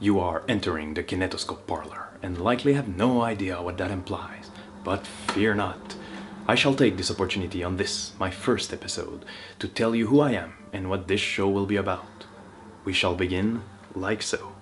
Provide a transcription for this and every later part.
You are entering the kinetoscope parlor and likely have no idea what that implies, but fear not. I shall take this opportunity on this, my first episode, to tell you who I am and what this show will be about. We shall begin like so.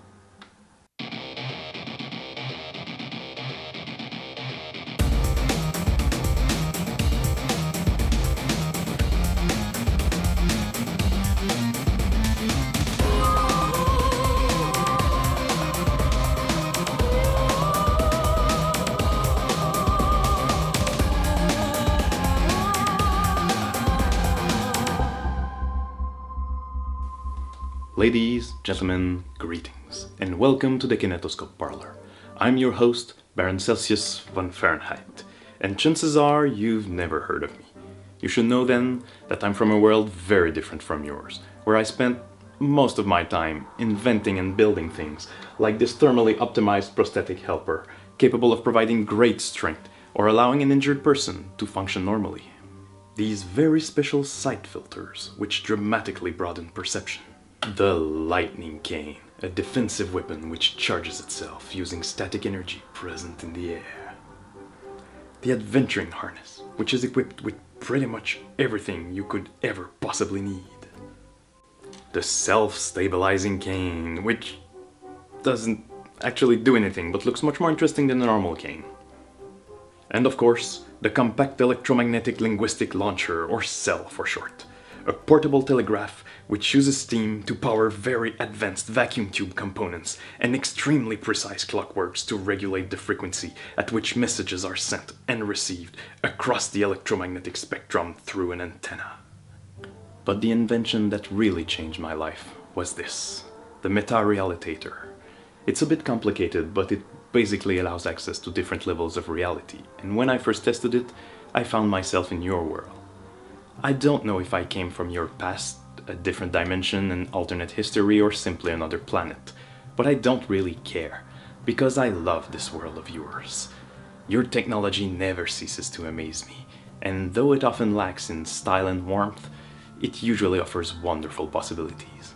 Ladies, gentlemen, greetings, and welcome to the Kinetoscope Parlor. I'm your host, Baron Celsius von Fahrenheit, and chances are you've never heard of me. You should know then that I'm from a world very different from yours, where I spent most of my time inventing and building things, like this thermally optimized prosthetic helper, capable of providing great strength or allowing an injured person to function normally. These very special sight filters, which dramatically broaden perception. The lightning cane, a defensive weapon which charges itself using static energy present in the air. The adventuring harness, which is equipped with pretty much everything you could ever possibly need. The self-stabilizing cane, which doesn't actually do anything but looks much more interesting than a normal cane. And of course, the Compact Electromagnetic Linguistic Launcher, or CEL for short. A portable telegraph which uses steam to power very advanced vacuum tube components and extremely precise clockworks to regulate the frequency at which messages are sent and received across the electromagnetic spectrum through an antenna. But the invention that really changed my life was this, the Meta-Realitator. It's a bit complicated, but it basically allows access to different levels of reality, and when I first tested it, I found myself in your world. I don't know if I came from your past, a different dimension, an alternate history, or simply another planet, but I don't really care, because I love this world of yours. Your technology never ceases to amaze me, and though it often lacks in style and warmth, it usually offers wonderful possibilities.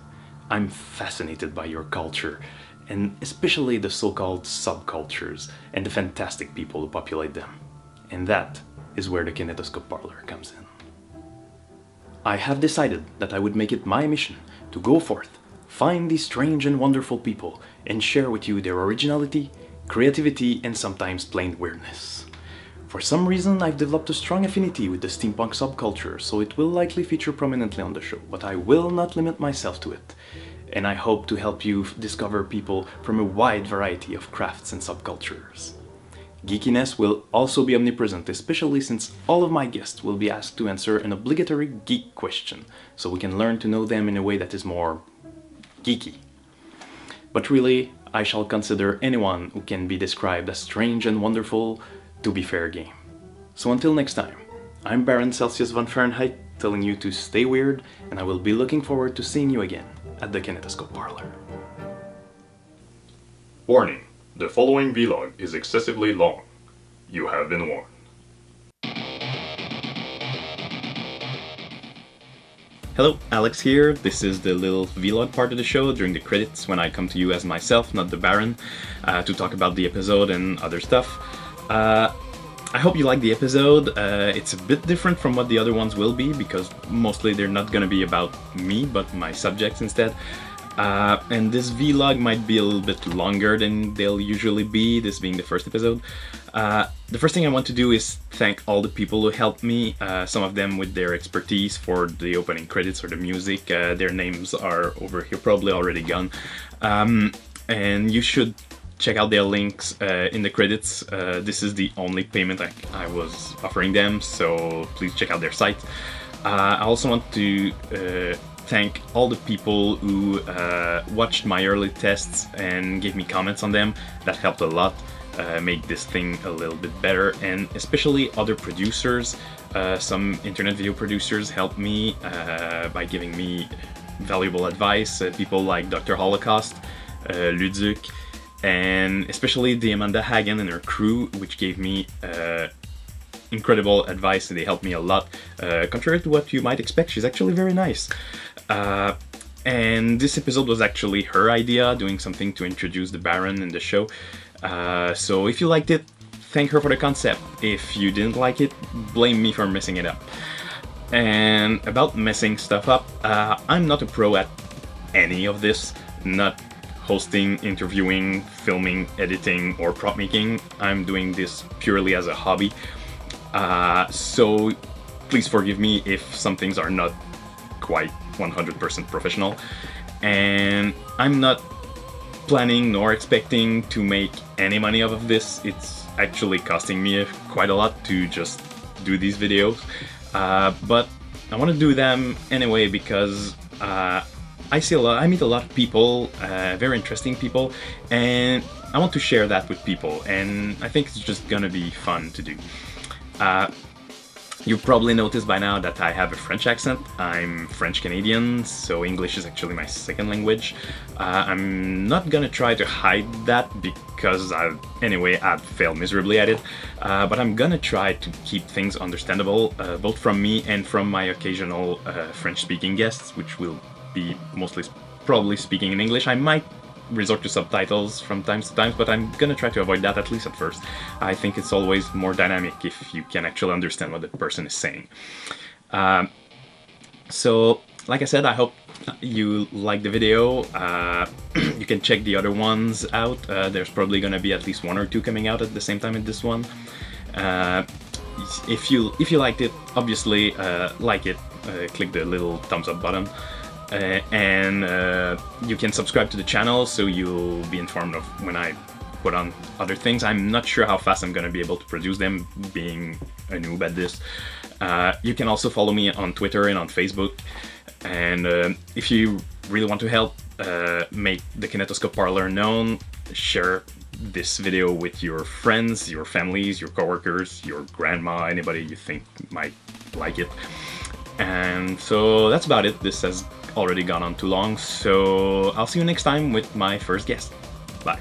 I'm fascinated by your culture, and especially the so-called subcultures and the fantastic people who populate them. And that is where the Kinetoscope Parlor comes in. I have decided that I would make it my mission to go forth, find these strange and wonderful people, and share with you their originality, creativity, and sometimes plain weirdness. For some reason, I've developed a strong affinity with the steampunk subculture, so it will likely feature prominently on the show, but I will not limit myself to it. And I hope to help you discover people from a wide variety of crafts and subcultures. Geekiness will also be omnipresent, especially since all of my guests will be asked to answer an obligatory geek question, so we can learn to know them in a way that is more geeky. But really, I shall consider anyone who can be described as strange and wonderful to be fair game. So until next time, I'm Baron Celsius von Fahrenheit, telling you to stay weird, and I will be looking forward to seeing you again at the Kinetoscope Parlor. Warning. The following vlog is excessively long. You have been warned. Hello, Alex here. This is the little vlog part of the show during the credits when I come to you as myself, not the Baron, to talk about the episode and other stuff. I hope you like the episode. It's a bit different from what the other ones will be because mostly they're not gonna be about me, but my subjects instead. And this vlog might be a little bit longer than they'll usually be, this being the first episode. The first thing I want to do is thank all the people who helped me, some of them with their expertise for the opening credits or the music. Their names are over here, probably already gone. And you should check out their links in the credits. This is the only payment I was offering them, so please check out their site. I also want to thank all the people who watched my early tests and gave me comments on them. That helped a lot make this thing a little bit better, and especially other producers. Some internet video producers helped me by giving me valuable advice. People like Dr. Holocaust, Luduc, and especially the Amanda Hagen and her crew, which gave me incredible advice, and they helped me a lot. Contrary to what you might expect, she's actually very nice. And this episode was actually her idea, doing something to introduce the Baron in the show. So if you liked it, thank her for the concept. If you didn't like it, blame me for messing it up. And about messing stuff up, I'm not a pro at any of this. Not hosting, interviewing, filming, editing, or prop making. I'm doing this purely as a hobby. So please forgive me if some things are not quite 100% professional. And I'm not planning nor expecting to make any money out of this. It's actually costing me quite a lot to just do these videos. But I want to do them anyway because I meet a lot of people, very interesting people, and I want to share that with people, and I think it's just gonna be fun to do. You've probably noticed by now that I have a French accent. I'm French-Canadian, so English is actually my second language. I'm not gonna try to hide that because I've failed miserably at it, but I'm gonna try to keep things understandable, both from me and from my occasional French-speaking guests, which will be mostly probably speaking in English. I might resort to subtitles from time to time, but I'm gonna try to avoid that, at least at first. I think it's always more dynamic if you can actually understand what the person is saying. So, like I said, I hope you like the video. You can check the other ones out. There's probably gonna be at least one or two coming out at the same time as this one. If you liked it, obviously like it. Click the little thumbs up button. And you can subscribe to the channel so you'll be informed of when I put on other things. I'm not sure how fast I'm gonna be able to produce them, being a noob at this. You can also follow me on Twitter and on Facebook. And if you really want to help make the Kinetoscope Parlor known, share this video with your friends, your families, your coworkers, your grandma, anybody you think might like it. And so that's about it. This has already gone on too long, so I'll see you next time with my first guest. Bye.